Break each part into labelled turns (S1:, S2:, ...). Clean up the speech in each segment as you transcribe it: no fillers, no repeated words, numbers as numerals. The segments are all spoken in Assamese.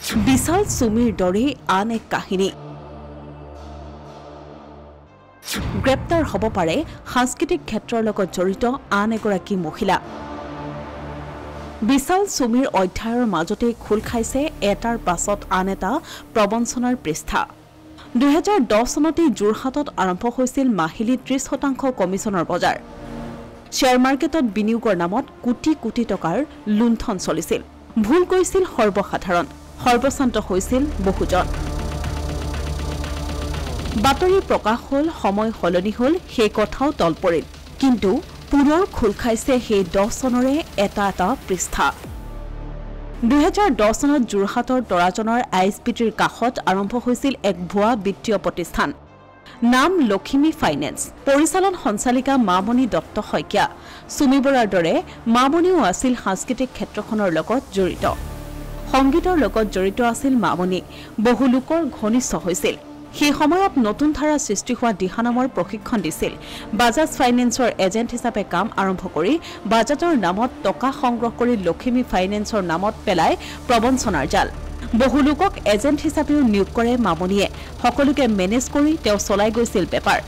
S1: বিশাল চুমিৰ দৰে আন এক কাহিনী গ্ৰেপ্তাৰ হ'ব পাৰে সাংস্কৃতিক ক্ষেত্ৰৰ লগত জড়িত আন এগৰাকী মহিলা বিশাল চুমিৰ অধ্যায়ৰ মাজতে খোল খাইছে এটাৰ পাছত আন এটা প্ৰবঞ্চনাৰ পৃষ্ঠা 2010 চনতে যোৰহাটত আৰম্ভ হৈছিল মাহিলী 30% কমিছনৰ বজাৰ শ্বেয়াৰ মাৰ্কেটত বিনিয়োগৰ নামত কোটি কোটি টকাৰ লুণ্ঠন চলিছিল ভুল কৰিছিল সৰ্বসাধাৰণ সৰ্বশান্ত হৈছিল বহুজন বাতৰি প্ৰকাশ হ'ল সময় সলনি হ'ল সেই কথাও তল পৰিল কিন্তু পুনৰ খোল খাইছে সেই 10 চনৰে এটা পৃষ্ঠা 2010 চনত যোৰহাটৰ তৰাজনৰ আইএছপিটিৰ কাষত আৰম্ভ হৈছিল এক ভুৱা বিত্তীয় প্ৰতিষ্ঠান নাম লক্ষ্মী ফাইনেন্স পৰিচালন সঞ্চালিকা মামণি দত্ত শইকীয়া চুমি বৰাৰ দৰে মামণিও আছিল সাংস্কৃতিক ক্ষেত্ৰখনৰ লগত জড়িত সংগীতৰ লগত জড়িত আছিল মামণি বহু লোকৰ ঘনিষ্ঠ হৈছিল সেই সময়ত নতুন ধাৰা সৃষ্টি হোৱা দিহানামৰ প্ৰশিক্ষণ দিছিল বাজাজ ফাইনেন্সৰ এজেণ্ট হিচাপে কাম আৰম্ভ কৰি বাজাজৰ নামত টকা সংগ্ৰহ কৰি লক্ষ্মী ফাইনেন্সৰ নামত পেলাই প্ৰবঞ্চনাৰ জাল বহু লোকক এজেণ্ট হিচাপেও নিয়োগ কৰে মামণিয়ে সকলোকে মেনেজ কৰি তেওঁ চলাই গৈছিল বেপাৰ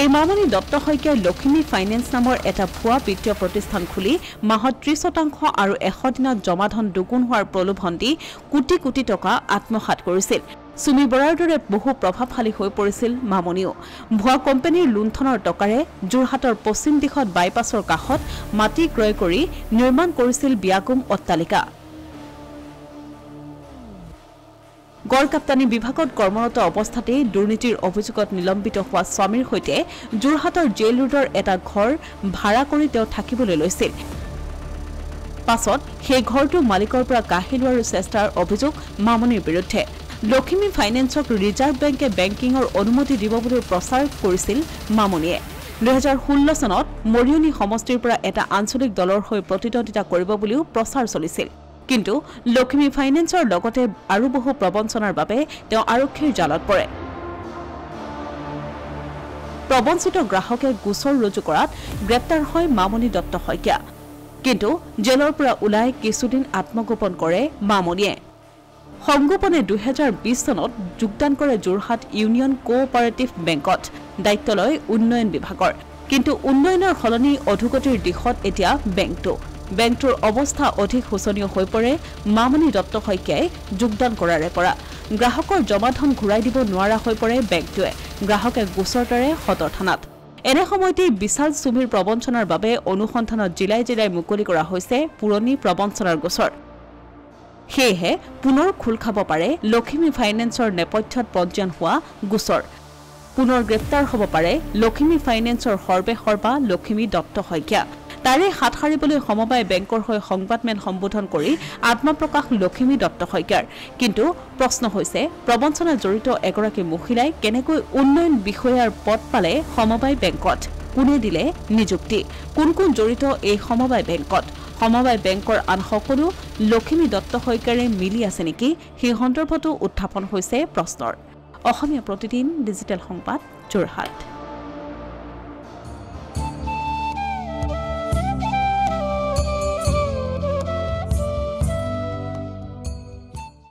S1: এই মামণি দত্ত শইকীয়াই লক্ষ্মী ফাইনেন্স নামৰ এটা ভুৱা বিত্তীয় প্ৰতিষ্ঠান খুলি মাহত 30% আৰু 100 দিনত জমাধন দুগুণ হোৱাৰ প্ৰলোভন দি কোটি কোটি টকা আত্মসাৎ কৰিছিল চুমি বৰাৰ দৰে বহু প্ৰভাৱশালী হৈ পৰিছিল মামণিও ভুৱা কোম্পানীৰ লুণ্ঠনৰ টকাৰে যোৰহাটৰ পশ্চিম দিশত বাইপাছৰ কাষত মাটি ক্ৰয় কৰি নিৰ্মাণ কৰিছিল বিয়াগুম অট্টালিকা গড়কাপ্তানি বিভাগত কৰ্মৰত অৱস্থাতেই দুৰ্নীতিৰ অভিযোগত নিলম্বিত হোৱা স্বামীৰ সৈতে যোৰহাটৰ জেল ৰোডৰ এটা ঘৰ ভাড়া কৰি তেওঁ থাকিবলৈ লৈছিল পাছত সেই ঘৰটো মালিকৰ পৰা কাঢ়ি লোৱাৰ চেষ্টাৰ অভিযোগ মামণিৰ বিৰুদ্ধে লক্ষ্মী ফাইনেন্সক ৰিজাৰ্ভ বেংকে বেংকিংৰ অনুমতি দিব বুলি প্ৰচাৰ কৰিছিল মামণিয়ে 2016 চনত মৰিয়নি সমষ্টিৰ পৰা এটা আঞ্চলিক দলৰ হৈ প্ৰতিদ্বন্দ্বিতা কৰিব বুলিও প্ৰচাৰ চলিছিল কিন্তু লক্ষ্মী ফাইনেন্সৰ লগতে আৰু বহু প্ৰবঞ্চনাৰ বাবে তেওঁ আৰক্ষীৰ জালত পৰে প্ৰবঞ্চিত গ্ৰাহকে গোচৰ ৰুজু কৰাত গ্ৰেপ্তাৰ হয় মামণি দত্ত শইকীয়া কিন্তু জেলৰ পৰা ওলাই কিছুদিন আত্মগোপন কৰে মামণিয়ে সংগোপনে 2020 চনত যোগদান কৰে যোৰহাট ইউনিয়ন কোঅপাৰেটিভ বেংকত দায়িত্ব লয় উন্নয়ন বিভাগৰ কিন্তু উন্নয়নৰ সলনি অধোগতিৰ দিশত এতিয়া বেংকটোৰ অৱস্থা অধিক শোচনীয় হৈ পৰে মামণি দত্ত শইকীয়াই যোগদান কৰাৰে পৰা গ্ৰাহকৰ জমাধন ঘূৰাই দিব নোৱাৰা হৈ পৰে বেংকটোৱে গ্ৰাহকে গোচৰ তৰে সদৰ থানাত এনে সময়তেই বিশাল চুমিৰ প্ৰবঞ্চনাৰ বাবে অনুসন্ধানত জিলাই জিলাই মুকলি কৰা হৈছে পুৰণি প্ৰবঞ্চনাৰ গোচৰ সেয়েহে পুনৰ খোল খাব পাৰে লক্ষ্মী ফাইনেন্সৰ নেপথ্যত পঞ্জীয়ন হোৱা গোচৰ পুনৰ গ্ৰেপ্তাৰ হ'ব পাৰে লক্ষ্মী ফাইনেন্সৰ সৰ্বেসৰ্বা লক্ষ্মী দত্ত শইকীয়া তাৰে হাত সাৰিবলৈ সমবায় বেংকৰ হৈ সংবাদমেল সম্বোধন কৰি আত্মপ্ৰকাশ লক্ষ্মী দত্ত শইকীয়াৰ কিন্তু প্ৰশ্ন হৈছে প্ৰবঞ্চনাত জড়িত এগৰাকী মহিলাই কেনেকৈ উন্নয়ন বিষয়াৰ পদ পালে সমবায় বেংকত কোনে দিলে নিযুক্তি কোন জড়িত এই সমবায় বেংকত সমবায় বেংকৰ আন সকলো লক্ষ্মী দত্ত শইকীয়াৰে মিলি আছে নেকি সেই সন্দৰ্ভতো উত্থাপন হৈছে প্ৰশ্নৰ অসমীয়া প্ৰতিদিন ডিজিটেল সংবাদ যোৰহাট